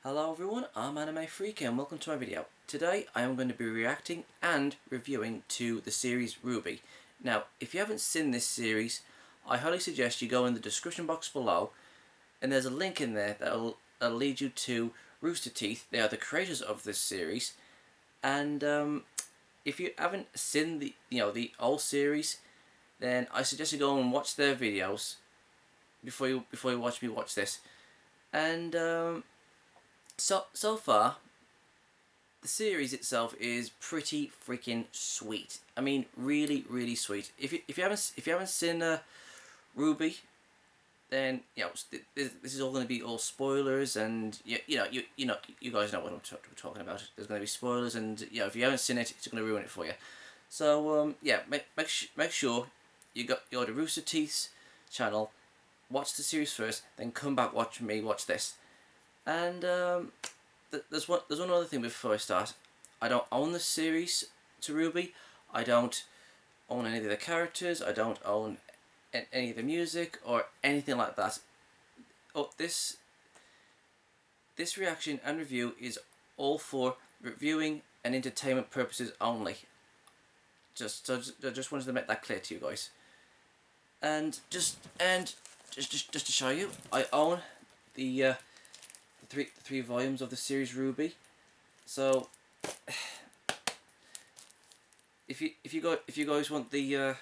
Hello everyone, I'm Anime Freak and welcome to my video. Today I am going to be reacting and reviewing to the series RWBY. Now, if you haven't seen this series, I highly suggest you go in the description box below and there's a link in there that'll lead you to Rooster Teeth. They are the creators of this series, and if you haven't seen the old series, then I suggest you go and watch their videos before you watch me watch this. And so far, the series itself is pretty freaking sweet. I mean, really sweet. If you haven't seen RWBY, then this is all going to be all spoilers, and you guys know what I'm talking about. There's going to be spoilers, and if you haven't seen it, it's going to ruin it for you. So make sure you go to Rooster Teeth's channel, watch the series first, then come back watch me watch this. And there's one other thing before I start. I don't own the series to RWBY. I don't own any of the characters. I don't own any of the music or anything like that. Oh, this reaction and review is all for reviewing and entertainment purposes only. I just wanted to make that clear to you guys. And just to show you, I own the three volumes of the series RWBY. So if you guys want the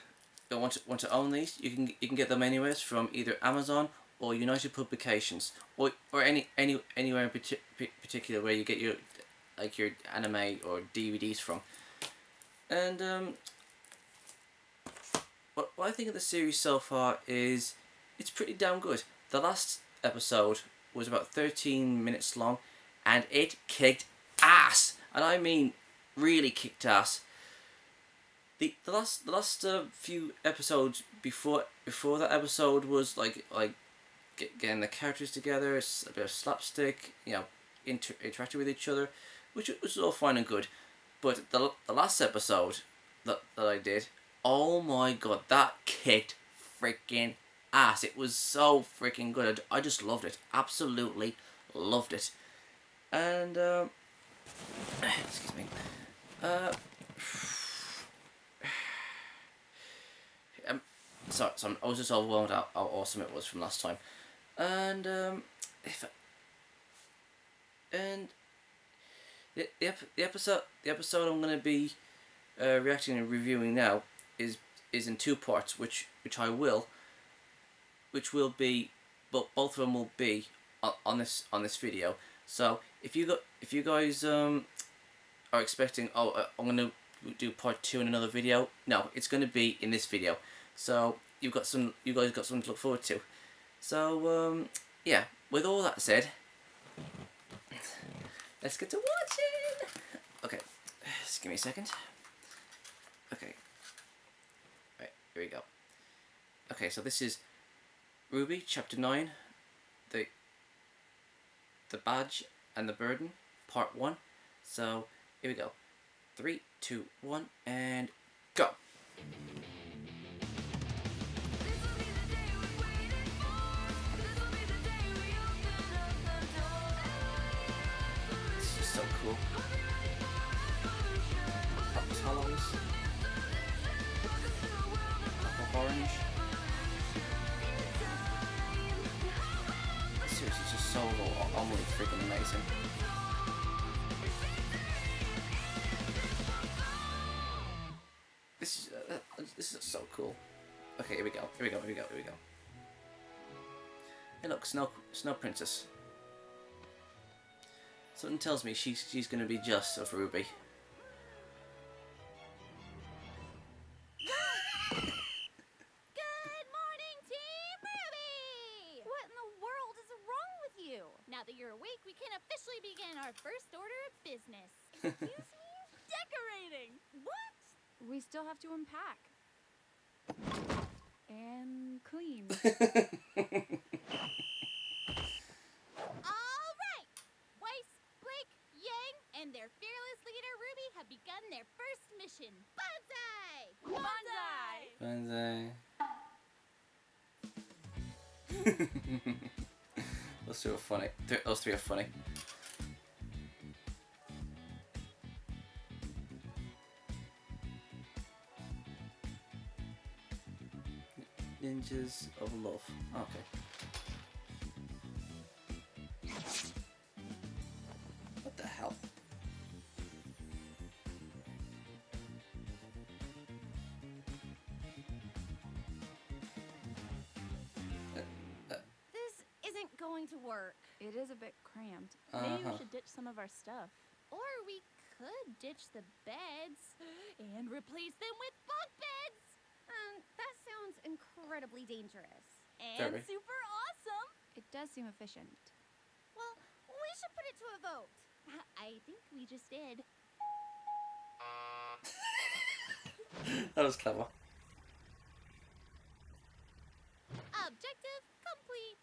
want to own these, you can get them anywhere from either Amazon or United Publications, or anywhere in particular where you get your anime or DVDs from. And what I think of the series so far is it's pretty damn good. The last episode was about 13 minutes long, and it kicked ass, and I mean really kicked ass. The last few episodes before that episode was like getting the characters together, a bit of slapstick, interacting with each other, which was all fine and good. But the last episode that I did, oh my god, that kicked freaking ass. It was so freaking good. I just loved it. Absolutely loved it. And excuse me. So I was just overwhelmed how awesome it was from last time. And the episode I'm going to be reacting and reviewing now is in two parts, which will be, but both of them will be on this video. So if you guys are expecting, I'm gonna do part 2 in another video, no, it's gonna be in this video. So you guys got something to look forward to. So yeah, with all that said, let's get to watching. Okay, just give me a second. Okay, right, here we go. Okay, so this is RWBY Chapter 9, the Badge and the Burden, Part 1. So here we go. 3, 2, 1, and go. This is so cool. Pops hollows. Purple orange. This series is just so almost freaking amazing. This is so cool. Okay, here we go. Hey look, Snow Princess. Something tells me she's gonna be jealous of RWBY. Now that you're awake, we can officially begin our first order of business. Excuse me? Decorating! What? We still have to unpack. And clean. All right! Weiss, Blake, Yang, and their fearless leader, RWBY, have begun their first mission. Bonsai! Bonsai! Those two are funny. Those three are funny. Ninjas of Love. Okay. What the hell? This isn't going to work. It is a bit cramped. Maybe we should ditch some of our stuff. Or we could ditch the beds and replace them with bunk beds. That sounds incredibly dangerous. And Very. super awesome. It does seem efficient. Well, we should put it to a vote. I think we just did. That was clever. Objective complete.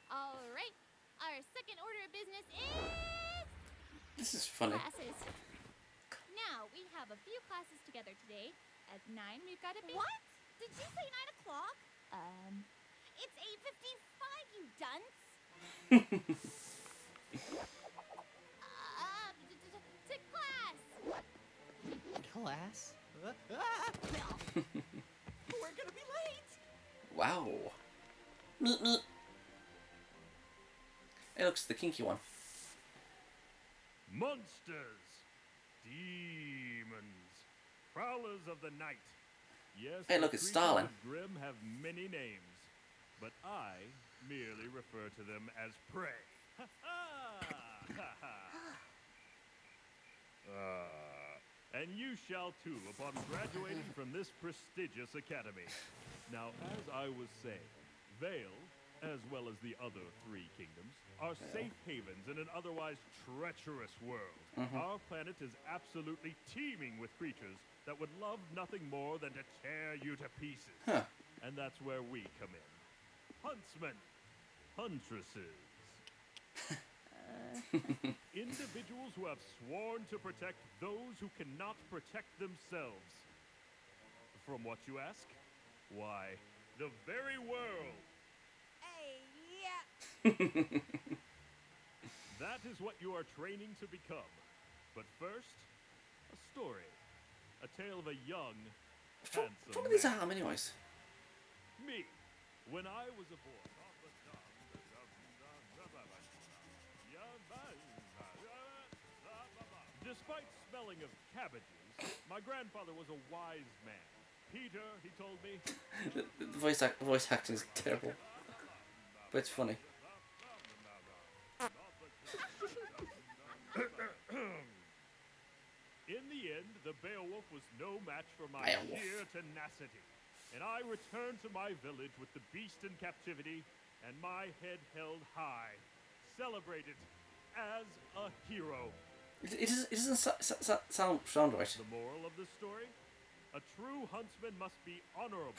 All right. Our second order of business is This is funny. classes. Now, we have a few classes together today. At 9, we've got a big... What? Did you say 9 o'clock? It's 8:55, you dunce. To class. Class? We're gonna be late. Wow. Meet me. It looks the kinky one. Monsters, demons, prowlers of the night. Yes, Hey, the look, it's creatures Stalin. of Grimm have many names, but I merely refer to them as prey. Ha ha! And you shall too upon graduating from this prestigious academy. Now, as I was saying, Vale, as well as the other 3 kingdoms, are safe havens in an otherwise treacherous world. Our planet is absolutely teeming with creatures that would love nothing more than to tear you to pieces. Huh. And that's where we come in. Huntsmen, huntresses. Individuals who have sworn to protect those who cannot protect themselves. From what you ask? Why, the very world. Hey, yeah. That is what you are training to become. But first, a story. A tale of a young, handsome What are these man. arm anyways? Me, when I was a boy. Despite smelling of cabbages, my grandfather was a wise man. Peter, he told me, The voice acting is terrible, but it's funny. in the end, the Beowulf was no match for my Beowulf. sheer tenacity. And I returned to my village with the beast in captivity and my head held high, celebrated as a hero. It doesn't sound right. The moral of the story? A true huntsman must be honorable.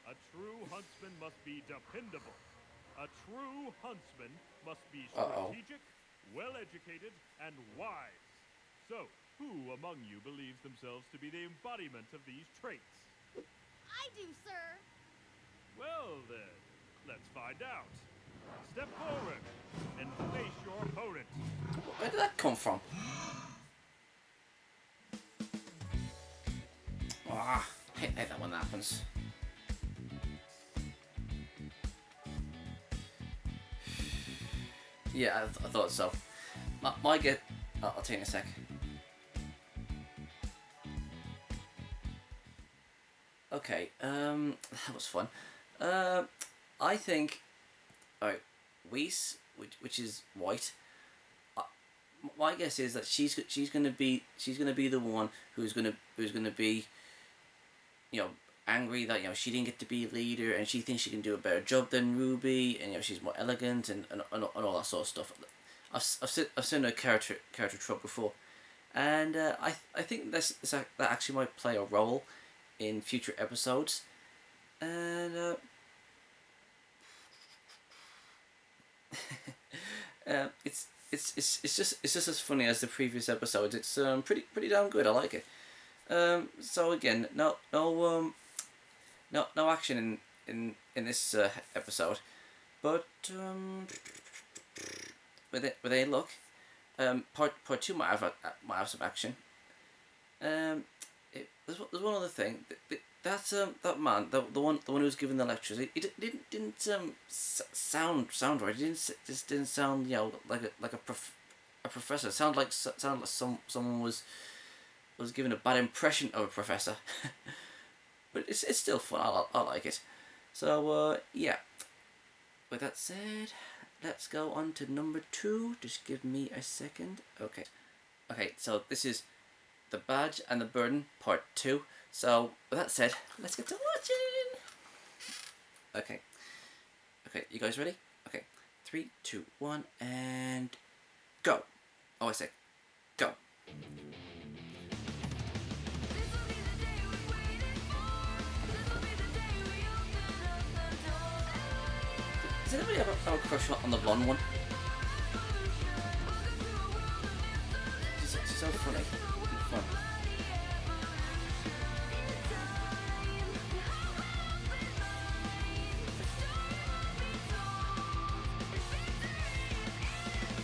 A true huntsman must be dependable. A true huntsman must be strategic, well-educated, and wise. So, who among you believes themselves to be the embodiment of these traits? I do, sir. Well then, let's find out. Step forward and face your opponent. Where did that come from? Ah, I hate that when that happens. Yeah, I thought so. My get. I'll take a sec. Okay, that was fun. I think, alright, Weiss, which is white. My guess is that she's gonna be the one who's gonna be, you know, angry that, you know, she didn't get to be leader and she thinks she can do a better job than Ruby, and, you know, she's more elegant and all that sort of stuff. I've seen her character trope before, and I think that actually might play a role in future episodes, and it's just as funny as the previous episodes. It's pretty damn good. I like it. So again, no action in this episode, but with a look, part 2 might have some action. There's one other thing. that man, the one who was giving the lectures. He didn't sound right. He just didn't sound, you know, like a professor. It sounded like someone was giving a bad impression of a professor. But it's still fun. I like it. So yeah. With that said, let's go on to number 2. Just give me a second. Okay. Okay. So this is The Badge and the Burden Part 2. So with that said, let's get to watching. Okay. Okay. You guys ready? Okay. 3, 2, 1, and go. Oh, I said go. Does anybody ever have a crush on the blonde one? She's so funny. Fun.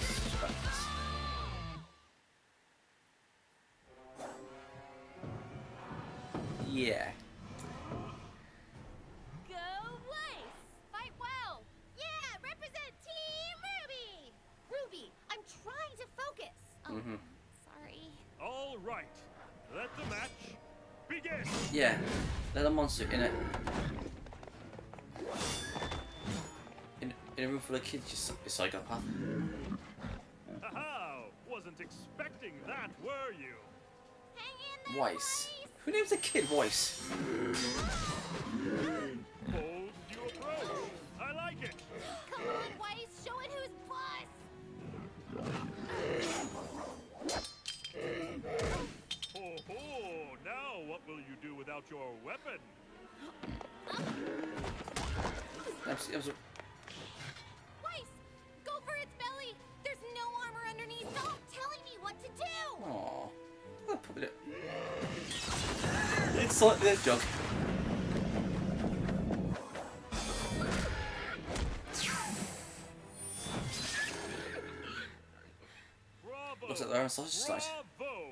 Such a badass. Yeah. Go Weiss! Fight well! Yeah, represent Team Ruby! Ruby, I'm trying to focus. Oh, sorry. All right, let the match begin. Yeah. Let a monster in a room full of kids, you psychopath. Haha! Wasn't expecting that, were you? Hang in there, Weiss. Who names a kid Weiss? Bold new approach. I like it. Come on, Weiss, show it who's boss! Ho ho! Now what will you do without your weapon? Weiss, go for its belly! There's no armor underneath! Stop telling me what to do! Aww. I'll probably do it. It's like this jug. Bravo! Looks like they're on sausage slice. Bravo!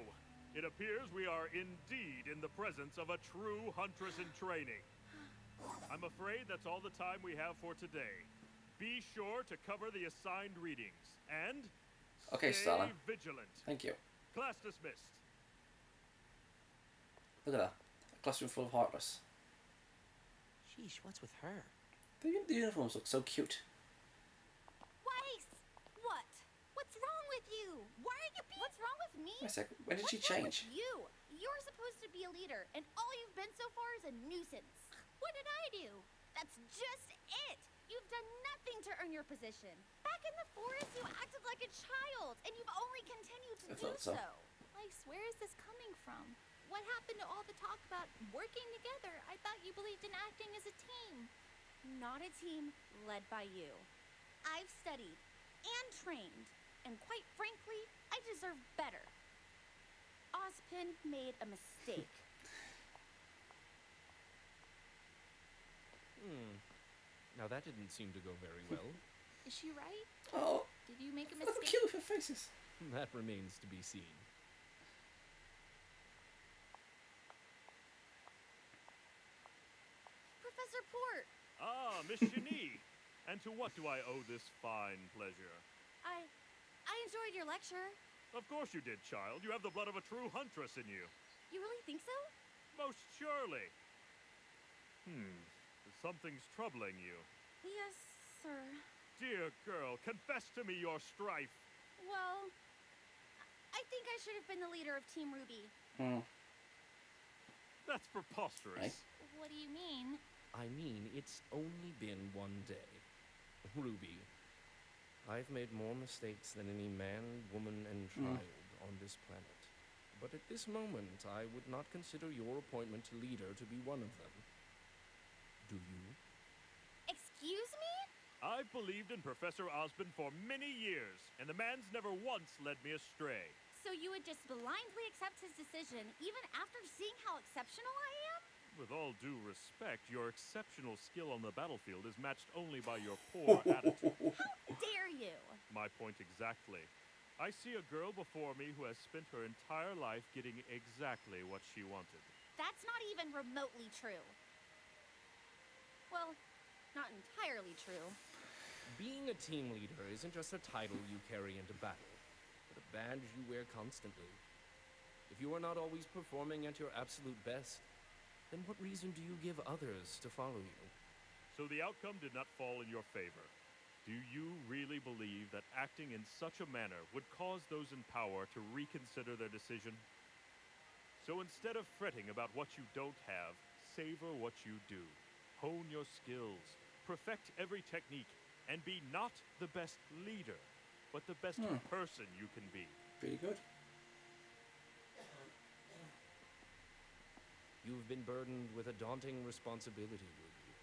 It appears we are indeed in the presence of a true huntress in training. I'm afraid that's all the time we have for today. Be sure to cover the assigned readings and Okay, stay Stalin. vigilant. Thank you. Class dismissed. Look at that. A classroom full of heartless. Sheesh, what's with her? The uniforms look so cute. Weiss! What? What's wrong with you? Why are you being... What's wrong with me? Wait a sec. When did she What's wrong with change? you? You're supposed to be a leader, and all you've been so far is a nuisance. What did I do? That's just it. You've done nothing to earn your position. Back in the forest, you acted like a child, and you've only continued to I do thought so. Weiss, where is this coming from? What happened to all the talk about working together? I thought you believed in acting as a team. Not a team led by you. I've studied and trained, and quite frankly, I deserve better. Ozpin made a mistake. Now that didn't seem to go very well. Is she right? Oh, Did you make a look how mistake? cute with her faces. That remains to be seen. Professor Port, Ah, Miss Shani. And to what do I owe this fine pleasure? I enjoyed your lecture. Of course you did, child. You have the blood of a true huntress in you. You really think so? Most surely. Something's troubling you. Yes, sir. Dear girl, confess to me your strife. Well, I think I should have been the leader of Team Ruby. That's preposterous. Right. What do you mean? I mean, it's only been one day. Ruby, I've made more mistakes than any man, woman, and child on this planet. But at this moment, I would not consider your appointment to leader to be one of them. Do you? Excuse me? I've believed in Professor Osborn for many years, and the man's never once led me astray. So you would just blindly accept his decision even after seeing how exceptional I am? With all due respect, your exceptional skill on the battlefield is matched only by your poor attitude. How dare you? My point exactly. I see a girl before me who has spent her entire life getting exactly what she wanted. That's not even remotely true. Well, not entirely true. Being a team leader isn't just a title you carry into battle, but a badge you wear constantly. If you are not always performing at your absolute best, then what reason do you give others to follow you? So the outcome did not fall in your favor. Do you really believe that acting in such a manner would cause those in power to reconsider their decision? So instead of fretting about what you don't have, savor what you do. Hone your skills, perfect every technique, and be not the best leader, but the best person you can be. Pretty good. You've been burdened with a daunting responsibility, Ruby.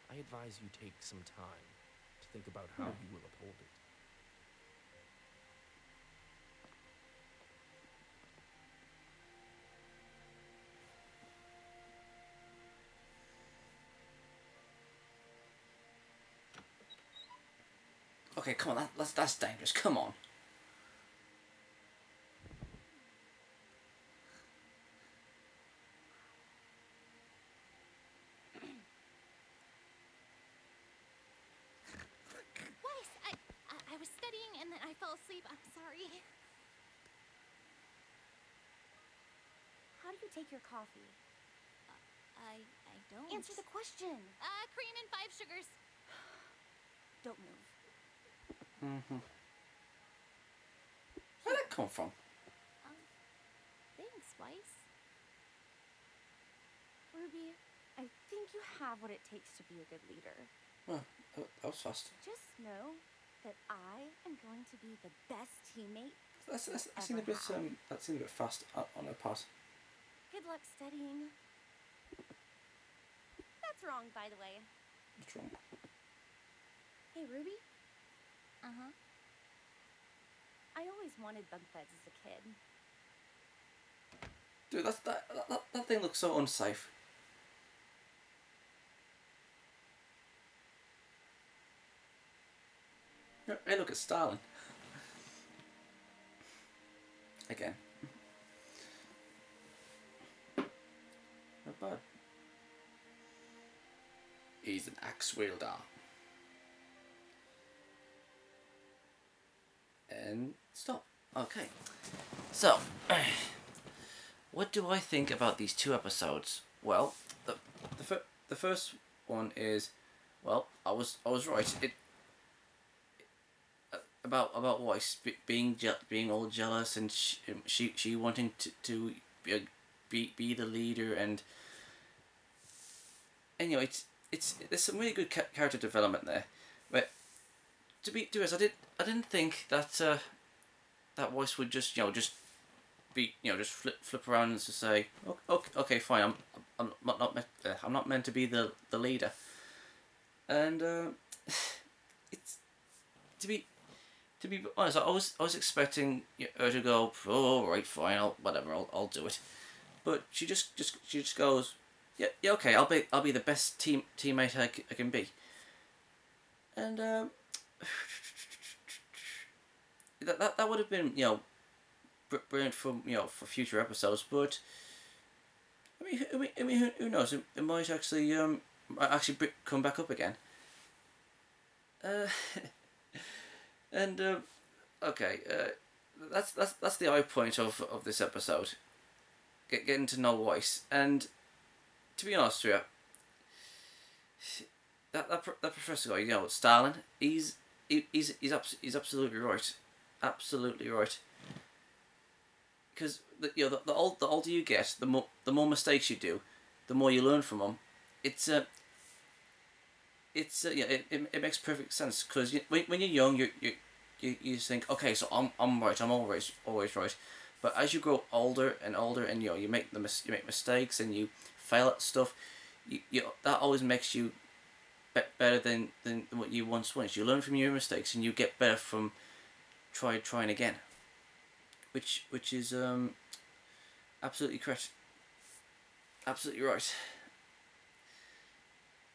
I advise you take some time to think about how you will uphold it. Okay, come on, that's dangerous. Come on. Weiss, I was studying and then I fell asleep. I'm sorry. How do you take your coffee? I don't. Answer the question. Cream and 5 sugars. Don't move. Where'd that come from? Thanks, Weiss. Ruby, I think you have what it takes to be a good leader. Oh, that was fast. Just know that I am going to be the best teammate. That seemed a bit fast on her part. Good luck studying. That's wrong, by the way. What's wrong? Hey, Ruby? Uh-huh. I always wanted bunk beds as a kid. Dude, that thing looks so unsafe. Hey, look at Stalin. Again. Not bad. He's an axe wielder. And stop. Okay. So, what do I think about these 2 episodes? Well, the first one is, well, I was right. It about Weiss being all jealous and she wanting to be the leader, and you know, it's there's some really good character development there. But to be honest, I didn't think that that Weiss would just be just flip around and just say, okay, fine, I'm not meant to be the leader, and it's to be honest, I was expecting her to go, oh right, fine, I'll do it, but she just goes, yeah, okay, I'll be the best teammate I can be, and that would have been brilliant for for future episodes, but I mean who knows, it might actually come back up again. And okay, that's the high point of this episode. Getting to know Weiss, and to be honest with you, that professor guy, Stalin, he's absolutely right, because the older you get, the more mistakes you do, the more you learn from them. It makes perfect sense, because when you're young, you think, okay, so I'm right, I'm always right, but as you grow older and older, and you make mistakes and you fail at stuff, that always makes you better than what you once was. You learn from your mistakes and you get better from trying again, which is absolutely correct, absolutely right,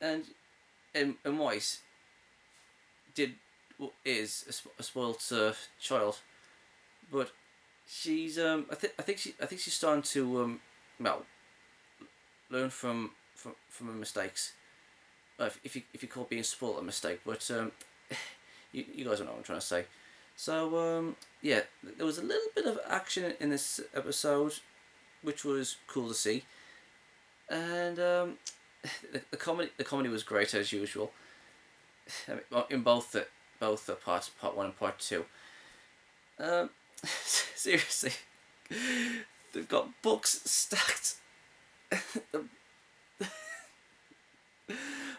and Weiss is a spoiled child, but she's I think she's starting to learn from her mistakes. If you call being spoiled a mistake, but you guys don't know what I'm trying to say. So yeah, there was a little bit of action in this episode, which was cool to see, and the comedy was great as usual. I mean, in both the parts, part 1 and part 2. Seriously, they've got books stacked.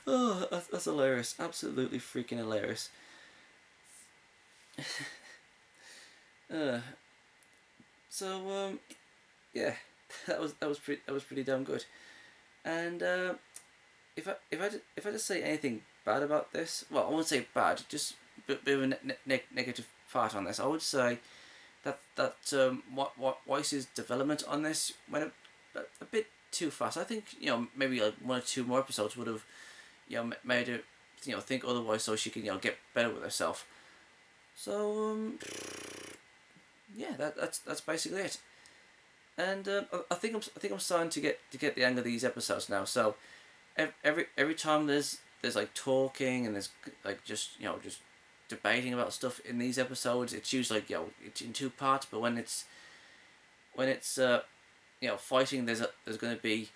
Oh, that's hilarious! Absolutely freaking hilarious. So yeah, that was pretty damn good. And if I had to say anything bad about this, well, I won't say bad, just a bit of a negative part on this. I would say that Weiss's development on this went a bit too fast. I think, you know, maybe like 1 or 2 more episodes would have, you know, made her, you know, think otherwise, so she can, you know, get better with herself. So yeah, that's basically it. And I think I'm starting to get the hang of these episodes now. So every time there's like talking and there's like just, you know, just debating about stuff in these episodes, it's usually like, you know, it's in 2 parts. But when it's you know, fighting, it's gonna be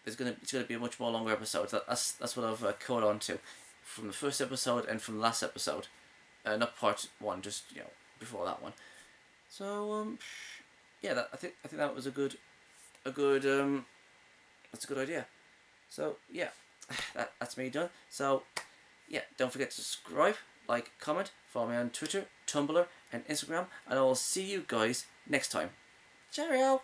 a much more longer episode. That's what I've caught on to from the first episode and from the last episode, not part 1, just, you know, before that one. So yeah, I think that was a good that's a good idea. So yeah, that's me done. So yeah, don't forget to subscribe, like, comment, follow me on Twitter, Tumblr, and Instagram, and I will see you guys next time. Cheerio!